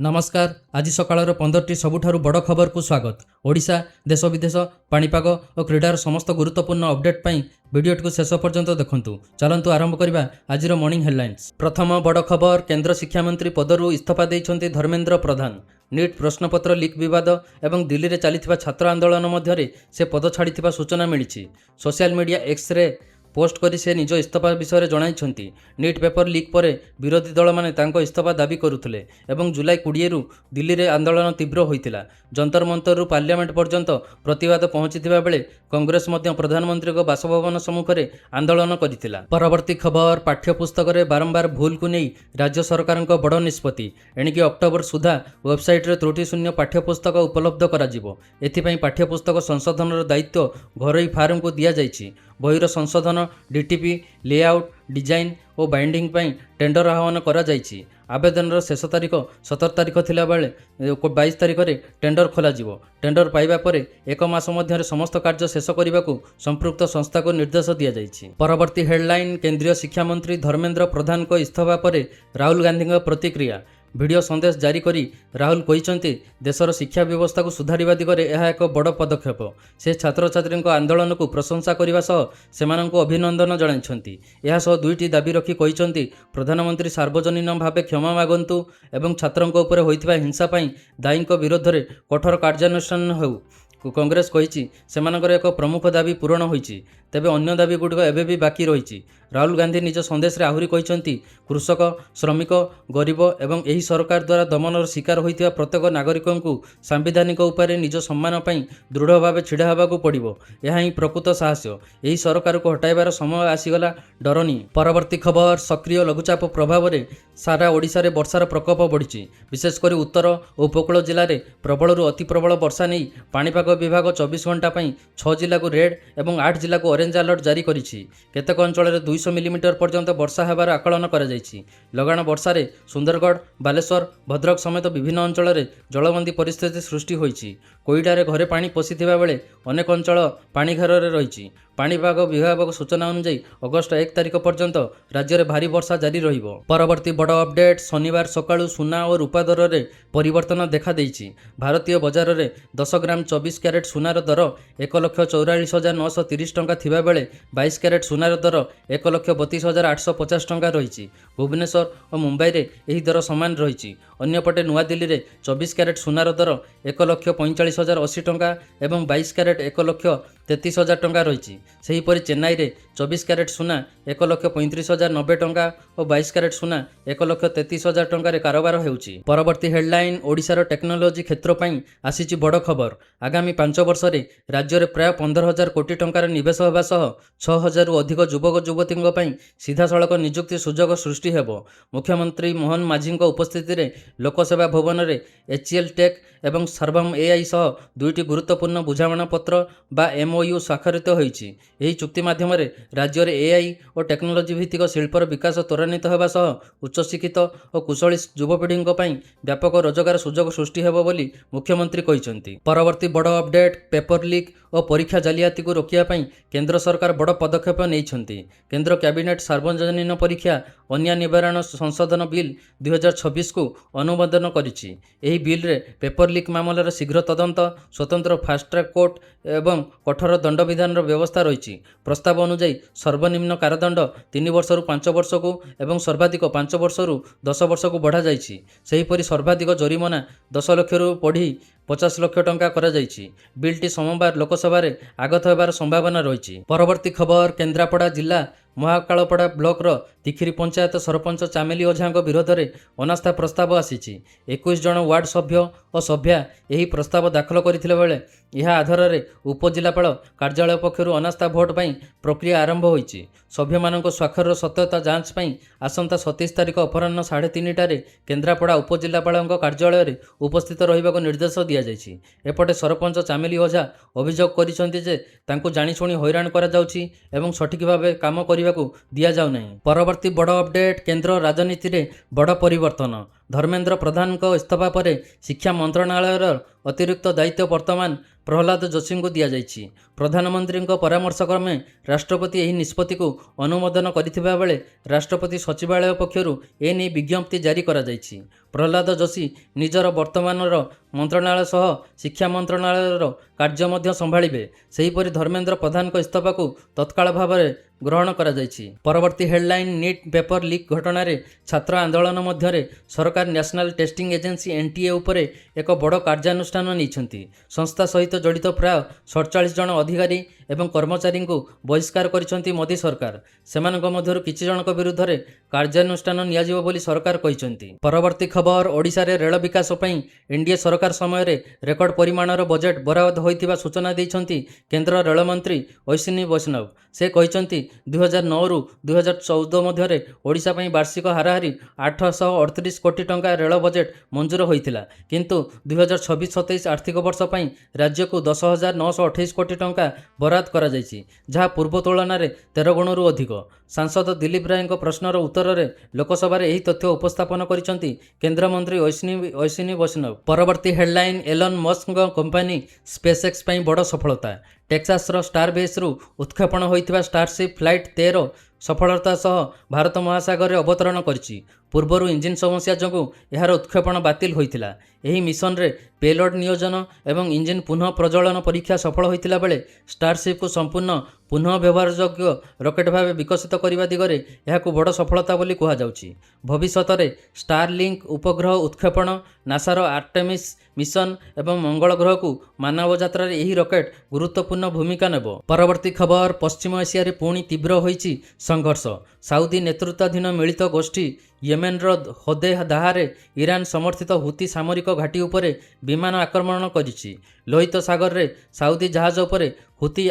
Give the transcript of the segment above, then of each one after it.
नमस्कार। आज सकाळर 15टी सबुठारु बड़ खबर को स्वागत। ओडिशा देश विदेश पाणीपाग और क्रीडार समस्त गुरुत्वपूर्ण अपडेट पाई वीडियोटी को शेष पर्यंत देखंतु। चलंतु आरंभ करिबा आजिर मॉर्निंग हेडलाइंस। प्रथम बड़ खबर, केंद्र शिक्षा मंत्री पदरु इस्तीफा दैछन्ति धर्मेंद्र प्रधान। नीट प्रश्नपत्र लीक विवाद एवं दिल्ली रे चलिथिबा छात्र आंदोलन मध्यरे से पद छाड़िथिबा सूचना मिलिछि। सोशल मीडिया एक्स रे पोस्ट करी से निज इस्तीफा विषय जणाइछन्ति। नीट पेपर लीक परे विरोधी दल माने तांको इस्तीफा दाबी करुथिले एवं जुलाई 20 रु दिल्ली रे आंदोलन तीव्र होइतिला। जंतर मंतर रु पार्लियामेंट पर्यंत प्रतिवाद पहुंचीथिबा बेले कांग्रेस मध्य प्रधानमंत्री को बासभवन सम्मुख रे आंदोलन करितिला। परवर्ती खबर, पाठ्यपुस्तक रे बारंबार भूल को नहीं राज्य सरकार को बड़ निष्पत्ति। एणिकी अक्टोबर सुधा वेबसाइट रे त्रुटि शून्य पाठ्यपुस्तक उपलब्ध कराजिवो। एथिपई पाठ्यपुस्तक संशोधन दायित्व घरोई फार्म को दिया जाइछि। बहिर संशोधन, डीटीपी, लेआउट, डिजाइन और बाइंडिंग पई टेंडर आह्वान करा जाइछि। आवेदन शेष तारीख 17 तारीख थिला बेले 22 तारीख रे टेंडर खोला जिवो। टेंडर पाइबा परे एक मास मध्य समस्त कार्य शेष करने को संपृक्त संस्था को निर्देश दिया जाइछि। परवर्ती हेडलाइन, केंद्रीय शिक्षा मंत्री धर्मेंद्र प्रधान को इस्तीफा परे राहुल गांधी प्रतिक्रिया। वीडियो संदेश जारी करी राहुल कहिसंति देशर शिक्षा व्यवस्था को सुधारिबा दिगरे यह एक बड़ पदक्षेप। से छात्र छात्री आंदोलन को प्रशंसा करने सह सेमानंकु अभिनंदन जणाइछन्ति। यह सह दुईटी दाबी रखी कहिसंति प्रधानमंत्री सार्वजनीन भावे क्षमा मागंतु एवं छात्रंक उपरे होइथिबा हिंसा पई दायींक विरोध रे कठोर कार्यानुष्ठान हेउ। कांग्रेस कहिछि सेमानकर एक प्रमुख दाबी पूरण होइछि, तेबे अन्य दाबी गुडिक एबे भी बाकी रहिछि। राहुल गांधी निज संदेश रे आहुरी कहिसंति कृषक, श्रमिक, गरीब एवं एही सरकार द्वारा दमनर शिकार होइथिबा प्रत्येक नागरिकंकु सांविधानिक उपाय निज सम्मान पई दृढ़ भावे छिड़ा हेबाकु पड़िबो। यह ही प्रकृत साहस। एही सरकार को हटाइबार समय आसीगला, डरनी। परवर्ती खबर, सक्रिय लघुचाप प्रभाव रे सारा ओडिशा रे वर्षार प्रकोप बढ़िछि। विशेषकर उत्तर और उपकूल जिले में प्रबल रु अति प्रबल वर्षा नहीं पाणीपाग विभाग 24 घंटा 6 जिला को रेड और 8 जिला को ऑरेंज अलर्ट जारी करिछि। केतेक अंचल में 200 मिलीमीटर पर्यंत वर्षा हेबार आकलन करा जाइछि। लगाण वर्षा रे सुंदरगढ़, बालेश्वर, भद्रक समेत विभिन्न अंचल में जलबंदी परिस्थिति सृष्टि होइछि। कोईडारे घरे पानी पशिथिबा बेले अनेक अंचल पाणीघर रे रहिछि। पाणीपाग विभाग सूचना अनुसार अगस्ट 1 तारीख पर्यंत राज्य में भारी वर्षा जारी रहिबो। परवर्ती बड़ अपडेट, शनिवार सकाळु सुना और रूपा दर रे परिवर्तन देखा देइछि। भारतीय बाजार में 10 ग्राम 24 कैरेट सुनार दर 1,44,930 टंका थिबा बेले 22 कैरेट सुनार दर 1,32,850 टंका रहिछि। भुवनेश्वर और मुंबई रे एही दर समान रहिछि। अन्यपटे नुआ दिल्ली रे 24 कैरेट सुनार दर 1,45,080 टंका एवं 22 कैरेट 1,33,000 टंका रहिछि। सेहीपरि चेन्नई रे 24 कैरेट सुना 1,35,090 टंका और 22 कैरेट सुना 1,33,000 टंका रे कारोबार हेउछि। परवर्ती हेडलाइन, ओडिशार टेक्नोलोजी क्षेत्र पई आसीछि बड़ खबर। आगामी 5 वर्ष रे राज्य रे प्राय 15,000 कोटी टंकार निवेश हेबा सह 6,000 रु अधिक युवक युवतींक पई सीधासळख नियुक्ति सुजोग सृष्टि हेबो। मुख्यमंत्री मोहन माझी उपस्थिति रे लोकसेवा भवन रे एचसीएल टेक एवं सर्वम एआई सह दुईटी गुरुत्वपूर्ण बुझामणा पत्र बा एमओयू स्वाक्षरित होइछि। एही चुक्ति माध्यम राज्य में एआई और टेक्नोलोजी भित्तिक शिल्पर विकास त्वरान्वित होगा सह उच्च शिक्षित और कुशली युवपीढ़ी व्यापक रोजगार सुजोग सृष्टि हेबो बोली मुख्यमंत्री कहिसंति। परवर्ती बड़ अपडेट, पेपर लीक और परीक्षा जालियाती को रोकिया पई केंद्र सरकार बड़ पदक्षेप नेइछन्ति। केंद्र कैबिनेट सार्वजनीन परीक्षा अन्य निवारण संशोधन बिल 2026 को अनुमोदन करिछि। एही बिल रे पेपर लीक मामलार शीघ्र तदंत, स्वतंत्र फास्ट ट्रैक कोर्ट एवं कठोर दंड विधान व्यवस्था रही। प्रस्ताव अनुसार सर्वनिम्न कारादंड 3 वर्ष रु 5 वर्ष को एवं सर्वाधिक 5 वर्ष रु 10 वर्ष को बढ़ा जाइछि। सेहीपरि सर्वाधिक जरिमाना 10 लाख रु बढ़ी 50 लाख टंका करा जाइछि। बिलटी सोमवार लोकसभा रे आगत होबार संभावना रही। परवर्ती खबर, केन्द्रापड़ा जिला महाकालपड़ा ब्लॉक रो तिखिरी पंचायत सरपंच चामेली ओझा विरोध में अनास्था प्रस्ताव आसीछि। 21 जन वार्ड सभ्य और सभ्या यही प्रस्ताव दाखल करथिले बेले यह आधार में उपजिलापाल कार्यालय पक्षर अनास्था भोट पर प्रक्रिया आरंभ होइछि। सभ्य मानक स्वाक्षर सत्यता जांच पई आसंता 27 तारीख अपराह्न 3:30 केन्द्रापड़ा उपजिलापाल कार्यालय में उपस्थित रहिबाको निर्देश दिया जाइछि। एपटे सरपंच चामेली ओझा अभियोग करिसंति जे तांको जानिशुणी हैरान करा जाउछि एवं सठिक भावे काम करिबाको दिया जाउ नाही। परवर्ती बड़ अपडेट, केंद्र राजनीति रे बड़ परिवर्तन। धर्मेंद्र प्रधान इस्तीफा पर शिक्षा मंत्रणालय ଅତିରିକ୍ତ ଦାୟିତ୍ୱ ବର୍ତ୍ତମାନ ପ୍ରହ୍ଲାଦ ଯୋଶୀଙ୍କୁ ଦିଆଯାଇଛି। ପ୍ରଧାନମନ୍ତ୍ରୀଙ୍କ ପରାମର୍ଶ କ୍ରମେ ରାଷ୍ଟ୍ରପତି ଏହି ନିଷ୍ପତ୍ତିକୁ ଅନୁମୋଦନ କରିଥିବା ବେଳେ ରାଷ୍ଟ୍ରପତି ସଚିବାଳୟ ପକ୍ଷରୁ ଏନେଇ ବିଜ୍ଞପ୍ତି ଜାରି କରାଯାଇଛି। ପ୍ରହ୍ଲାଦ ଯୋଶୀ ନିଜର ବର୍ତ୍ତମାନର ମନ୍ତ୍ରଣାଳୟ ସହ ଶିକ୍ଷା ମନ୍ତ୍ରଣାଳୟର କାର୍ଯ୍ୟ ମଧ୍ୟ ସମ୍ଭାଳିବେ। ସେହିପରି ଧର୍ମେନ୍ଦ୍ର ପ୍ରଧାନଙ୍କ ଇସ୍ତଫାକୁ ତତ୍କାଳ ଭାବରେ ଗ୍ରହଣ କରାଯାଇଛି। ପରବର୍ତ୍ତୀ ହେଡଲାଇନ୍, ନିଟ୍ ପେପର ଲିକ୍ ଘଟଣାରେ ଛାତ୍ର ଆନ୍ଦୋଳନ ମଧ୍ୟରେ ସରକାର ନ୍ୟାସନାଲ ଟେଷ୍ଟିଂ ଏଜେନ୍ସି NTA ଉପରେ ଏକ ବଡ଼ କାର୍ଯ୍ୟାନୁଷ୍ଠାନ ନେଇଛନ୍ତି। ସଂସ୍ଥା ସହିତ ଜଡ଼ିତ ପ୍ରାୟ 47 ଜଣ ଅଧିକାରୀ ଏବଂ କର୍ମଚାରୀଙ୍କୁ ବହିଷ୍କାର କରିଛନ୍ତି ମୋଦି ସରକାର। ସେମାନଙ୍କ ମଧ୍ୟରୁ କିଛି ଜଣଙ୍କ ବିରୁଦ୍ଧରେ କାର୍ଯ୍ୟାନୁଷ୍ଠାନ ନିଆଯିବ ବୋଲି ସରକାର କହିଛନ୍ତି। ପରବର୍ତ୍ତୀ ଖବର, ଓଡ଼ିଶାରେ ରେଳ ବିକାଶ ପାଇଁ ଏନ୍ଡିଏ ସରକାର ସମୟରେ ରେକର୍ଡ ପରିମାଣର ବଜେଟ୍ ବରାଦ ହୋଇଥିବା ସୂଚନା ଦେଇଛନ୍ତି କେନ୍ଦ୍ର ରେଳମନ୍ତ୍ରୀ ଅଶ୍ୱିନୀ ବୈଷ୍ଣବ। ସେ କହିଛନ୍ତି 2009ରୁ 2014 ମଧ୍ୟରେ ଓଡ଼ିଶା ପାଇଁ ବାର୍ଷିକ ହାରାହାରି 838 କୋଟି ଟଙ୍କା ରେଳ ବଜେଟ୍ ମଞ୍ଜୁର ହୋଇଥିଲା, କିନ୍ତୁ 2026-27 ଆର୍ଥିକ ବର୍ଷ ପାଇଁ ରାଜ୍ୟକୁ 10,928 କୋଟି ଟଙ୍କା ବରାଦ କରାଯାଇଛି, ଯାହା ପୂର୍ବ ତୁଳନାରେ 13 ଗୁଣରୁ ଅଧିକ। ସାଂସଦ ଦିଲ୍ଲୀପ ରାୟଙ୍କ ପ୍ରଶ୍ନର ଉତ୍ତରରେ ଲୋକସଭାରେ ଏହି ତଥ୍ୟ ଉପସ୍ଥାପନ କରିଛନ୍ତି କେନ୍ଦ୍ରମନ୍ତ୍ରୀ ଅଶ୍ୱିନୀ ବୈଷ୍ଣବ। ପରବର୍ତ୍ତୀ ହେଡଲାଇନ୍, ଏଲନ୍ ମସ୍କଙ୍କ କମ୍ପାନୀ ସ୍ପେସ୍ଏକ୍ସ ପାଇଁ ବଡ଼ ସଫଳତା। ଟେକ୍ସାସର ଷ୍ଟାର ବେସ୍ରୁ ଉତ୍କ୍ଷେପଣ ହୋଇଥିବା ଷ୍ଟାରସିପ୍ ଫ୍ଲାଇଟ୍ 13 ସଫଳତା ସହ ଭାରତ ମହାସାଗରରେ ଅବତରଣ କରିଛି। ପୂର୍ବରୁ ଇଞ୍ଜିନ୍ ସମସ୍ୟା ଯୋଗୁଁ ଏହାର ଉତ୍କ୍ଷେପଣ ବାତିଲ ହୋଇଥିଲା। ଏହି ମିଶନରେ ପେଲୋଡ୍ ନିୟୋଜନ ଏବଂ ଇଞ୍ଜିନ୍ ପୁନଃ ପ୍ରଜ୍ୱଳନ ପରୀକ୍ଷା ସଫଳ ହୋଇଥିଲା ବେଳେ ଷ୍ଟାରସିପ୍କୁ ସମ୍ପୂର୍ଣ୍ଣ ପୁନଃ ବ୍ୟବହାରଯୋଗ୍ୟ ରକେଟ୍ ଭାବେ ବିକଶିତ କରିବା ଦିଗରେ ଏହାକୁ ବଡ଼ ସଫଳତା ବୋଲି କୁହାଯାଉଛି। ଭବିଷ୍ୟତରେ ଷ୍ଟାରଲିଙ୍କ ଉପଗ୍ରହ ଉତ୍କ୍ଷେପଣ, ନାସାର ଆର୍ଟେମିସ୍ ମିଶନ ଏବଂ ମଙ୍ଗଳ ଗ୍ରହକୁ ମାନବ ଯାତ୍ରାରେ ଏହି ରକେଟ୍ ଗୁରୁତ୍ୱପୂର୍ଣ୍ଣ ଭୂମିକା ନେବ। ପରବର୍ତ୍ତୀ ଖବର, ପଶ୍ଚିମ ଏସିଆରେ ପୁଣି ତୀବ୍ର ହୋଇଛି ସଂଘର୍ଷ। ସାଉଦି ନେତୃତ୍ୱାଧୀନ ମିଳିତ ଗୋଷ୍ଠୀ ୟେମେନ୍ର ହୋଦେଦାହାରେ ଇରାନ ସମର୍ଥିତ ହୁତି ସାମରିକ ଘାଟି ଉପରେ ବିମାନ ଆକ୍ରମଣ କରିଛି। ଲୋହିତ ସାଗରରେ ସାଉଦି ଜାହାଜ ଉପରେ ହୁତି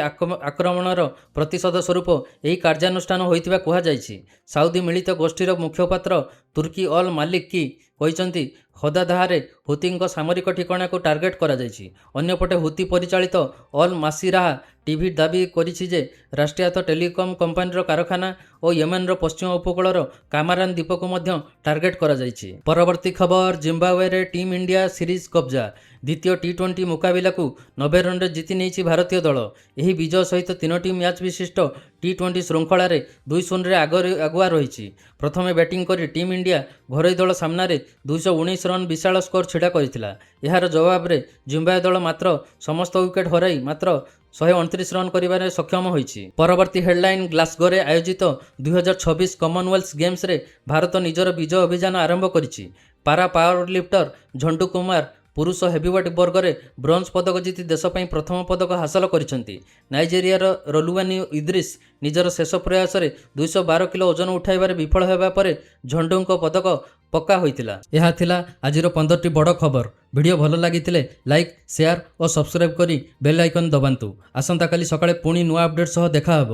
ଆକ୍ରମଣର ପ୍ରତିଶୋଧ ସ୍ୱରୂପ ଏହି କାର୍ଯ୍ୟାନୁଷ୍ଠାନ ହୋଇଥିବା କୁହାଯାଇଛି। ସାଉଦି ମିଳିତ ଗୋଷ୍ଠୀର ମୁଖପାତ୍ର ତୁର୍କୀ ଅଲ୍ ମାଲିକି କହିଛନ୍ତି ହୋଦେଦାହାରେ ହୁତିଙ୍କ ସାମରିକ ଠିକଣାକୁ ଟାର୍ଗେଟ୍ କରାଯାଇଛି। ଅନ୍ୟପଟେ ହୁତି ପରିଚାଳିତ ଅଲ୍ ମାସିରାହା ଟିଭି ଦାବି କରିଛି ଯେ ରାଷ୍ଟ୍ରାୟତ୍ତ ଟେଲିକମ୍ କମ୍ପାନୀର କାରଖାନା ଓ ୟେମେନ୍ର ପଶ୍ଚିମ ଉପକୂଳର କାମାରାନ୍ ଦ୍ୱୀପକୁ ମଧ୍ୟ ଟାର୍ଗେଟ୍ କରାଯାଇଛି। ପରବର୍ତ୍ତୀ ଖବର, ଜିମ୍ବାୱେରେ ଟିମ୍ ଇଣ୍ଡିଆ ସିରିଜ୍ କବ୍ଜା। ଦ୍ୱିତୀୟ T20 ମୁକାବିଲାକୁ 90 ରନରେ ଜିତି ନେଇଛି ଭାରତୀୟ ଦଳ। ଏହି ବିଜୟ ସହିତ 3ଟି ମ୍ୟାଚ୍ ବିଶିଷ୍ଟ T20 ଶୃଙ୍ଖଳାରେ 2-0ରେ ଆଗୁଆ ରହିଛି। ପ୍ରଥମେ ବ୍ୟାଟିଂ କରି ଟିମ୍ ଇଣ୍ଡିଆ ଘରୋଇ ଦଳ ସାମ୍ନାରେ 219 ରନ୍ ବିଶାଳ ସ୍କୋର ଛିଡ଼ା କରିଥିଲା। ଏହାର ଜବାବରେ ଜିମ୍ବାୱେ ଦଳ ମାତ୍ର ସମସ୍ତ ୱିକେଟ୍ ହରାଇ ମାତ୍ର 129 ରନ୍ କରିବାରେ ସକ୍ଷମ ହୋଇଛି। ପରବର୍ତ୍ତୀ ହେଡଲାଇନ୍, ଗ୍ଲାସଗୋରେ ଆୟୋଜିତ 2026 କମନୱେଲ୍ଥ ଗେମ୍ସରେ ଭାରତ ନିଜର ବିଜୟ ଅଭିଯାନ ଆରମ୍ଭ କରିଛି। ପାରା ପାୱାର ଲିଫ୍ଟର ଝଣ୍ଡୁ କୁମାର ପୁରୁଷ ହେଭିୱେଟ୍ ବର୍ଗରେ ବ୍ରୋଞ୍ଜ ପଦକ ଜିତି ଦେଶ ପାଇଁ ପ୍ରଥମ ପଦକ ହାସଲ କରିଛନ୍ତି। ନାଇଜେରିଆର ରଲୁୱାନି ଇଦ୍ରିସ୍ ନିଜର ଶେଷ ପ୍ରୟାସରେ 212 କିଲୋ ଓଜନ ଉଠାଇବାରେ ବିଫଳ ହେବା ପରେ ଝଣ୍ଡୁଙ୍କ ପଦକ ପକ୍କା ହୋଇଥିଲା। ଏହା ଥିଲା ଆଜିର 15ଟି ବଡ଼ ଖବର। ଭିଡ଼ିଓ ଭଲ ଲାଗିଥିଲେ ଲାଇକ୍, ସେୟାର ଓ ସବସ୍କ୍ରାଇବ୍ କରି ବେଲ୍ ଆଇକନ୍ ଦବାନ୍ତୁ। ଆସନ୍ତାକାଲି ସକାଳେ ପୁଣି ନୂଆ ଅପଡେଟ୍ ସହ ଦେଖା ହେବ।